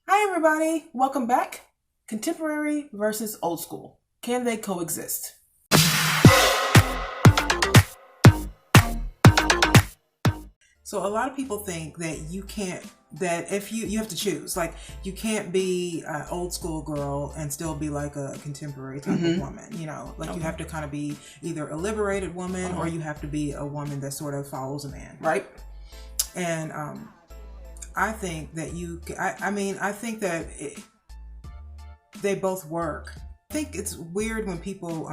Hi, everybody. Welcome back. Contemporary versus old school. Can they coexist? So a lot of people think that you can't, that if you have to choose, like you can't be an old school girl and still be like a contemporary type of woman, like you have to kind of be either a liberated woman or you have to be a woman that sort of follows a man. Right. And, I think that I think that they both work. I think it's weird when people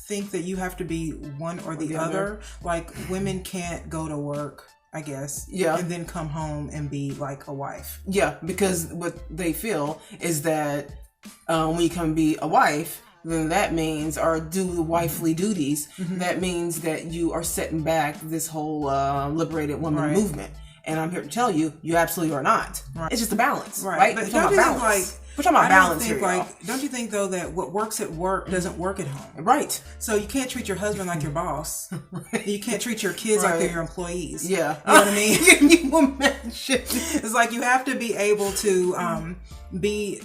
think that you have to be one or the other. Like women can't go to work, I guess, and then come home and be like a wife. Yeah, because what they feel is that when you come be a wife, then that means, or do the wifely duties, that means that you are setting back this whole liberated woman movement. And I'm here to tell you, you absolutely are not. Right. It's just a balance, right? But don't you think, we're talking about balance here, don't you think, though, that what works at work doesn't work at home? Right. So you can't treat your husband like your boss. Right. You can't treat your kids like they're your employees. Yeah. You know what I mean? You imagine. It's like you have to be able to be...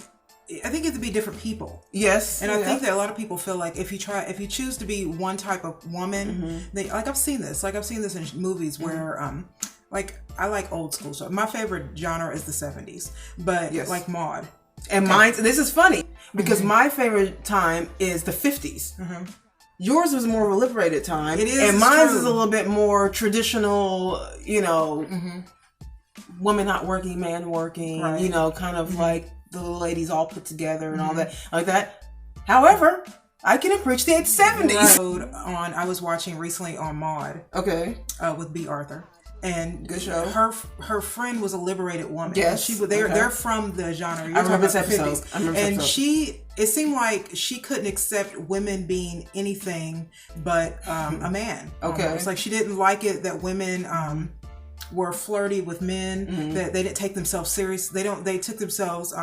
I think you have to be different people. Yes. And I think that a lot of people feel like if you choose to be one type of woman, I've seen this in movies where... like, I like old school stuff. My favorite genre is the 70s, but like Maude. And mine, this is funny, because my favorite time is the 50s. Yours was more of a liberated time. It is. And mine is a little bit more traditional, woman not working, man working, kind of like the little ladies all put together and all that, like that. However, I can appreciate 70s. I was watching recently on Maude. Okay. With B. Arthur. And good show. Her friend was a liberated woman. Yes, they're from the genre. I remember this episode. It seemed like she couldn't accept women being anything but a man. Okay, it's like she didn't like it that women were flirty with men. That they didn't take themselves serious. They took themselves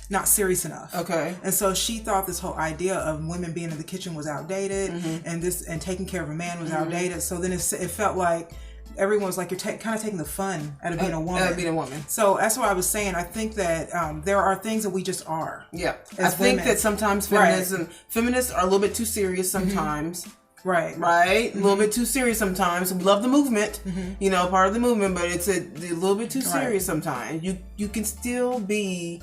not serious enough. Okay, and so she thought this whole idea of women being in the kitchen was outdated, and taking care of a man was outdated. So then it felt like everyone was like, you're kind of taking the fun out of being a woman. So that's what I was saying. I think that there are things that we just are. Yeah. I think that sometimes feminists are a little bit too serious sometimes. Right. A little bit too serious sometimes. We love the movement, part of the movement, but it's a little bit too serious sometimes. You can still be...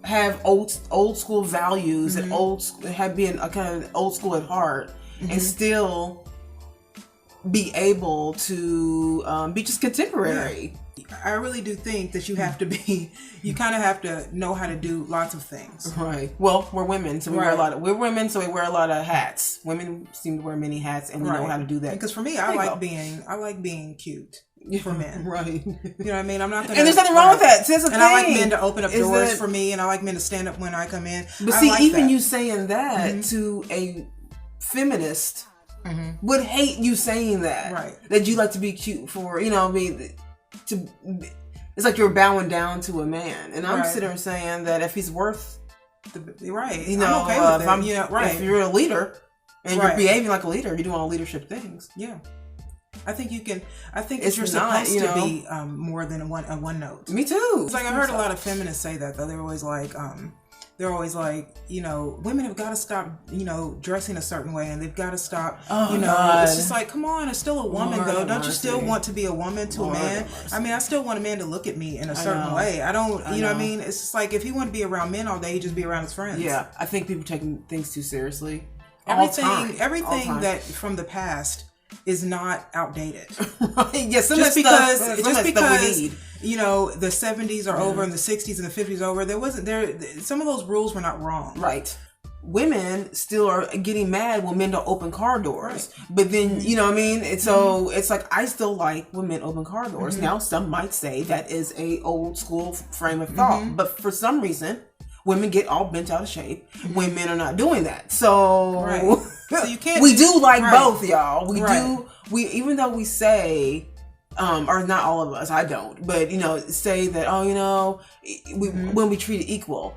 have old school values and have been a kind of old school at heart and still be able to be just contemporary. I really do think that you have to be, you kind of have to know how to do lots of things. Right. Well, we're women, so we're women, so we wear a lot of hats. Women seem to wear many hats, and we know how to do that. Because for me, I like being cute. For men. Right. You know what I mean? I'm not gonna... And there's nothing wrong with that. See, that's the thing. I like men to open up doors for me, and I like men to stand up when I come in. But see, even you saying that to a feminist would hate you saying that. Right. That you like to be cute for, it's like you're bowing down to a man. And I'm sitting there saying that if he's worth right. I'm okay with it. If you're a leader and you're behaving like a leader, you're doing all leadership things. Yeah. I think it's you're supposed to be more than a one note. Me too. It's like I heard a lot of feminists say that, though. They're always like, women have got to stop, dressing a certain way, and they've got to stop, God. It's just like, come on, it's still a woman, though. Don't you still want to be a woman to a man? I mean, I still want a man to look at me in a certain way. I don't, you know what I mean? It's just like, if he want to be around men all day, he just be around his friends. Yeah, I think people taking things too seriously. Everything that from the past is not outdated. Yes, just because the 70s are over and the 60s and the 50s over, some of those rules were not wrong. Right. Women still are getting mad when men don't open car doors. Right. But then, you know what I mean? And so it's like, I still like when men open car doors. Now, some might say that is a old school frame of thought. But for some reason, women get all bent out of shape when men are not doing that. So, so you can't. We do like both, y'all. We do. We, even though we say, or not all of us, I don't, but say that when we treat it equal.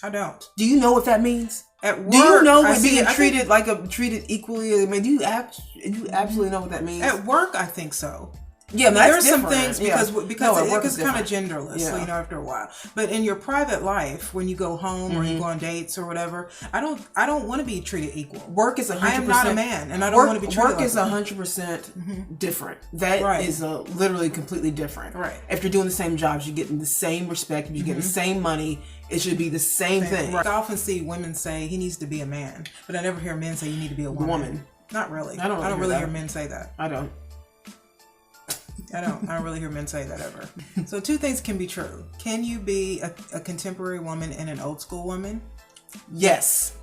I don't. Do you know what that means? At work, do you know what being treated equally? I mean, do you absolutely know what that means? At work, I think so. Yeah, there's some things because it's kind of genderless, yeah. After a while. But in your private life, when you go home or you go on dates or whatever, I don't want to be treated equal. Work is 100%. I am not a man, and I don't want to be treated Work is 100% different. That is literally completely different. Right. If you're doing the same jobs, you're getting the same respect. If you're getting the same money, it should be the same thing. Right. I often see women say he needs to be a man, but I never hear men say you need to be a woman. Not really. I don't really hear men say that. I don't really hear men say that ever. So 2 things can be true. Can you be a contemporary woman and an old school woman? Yes.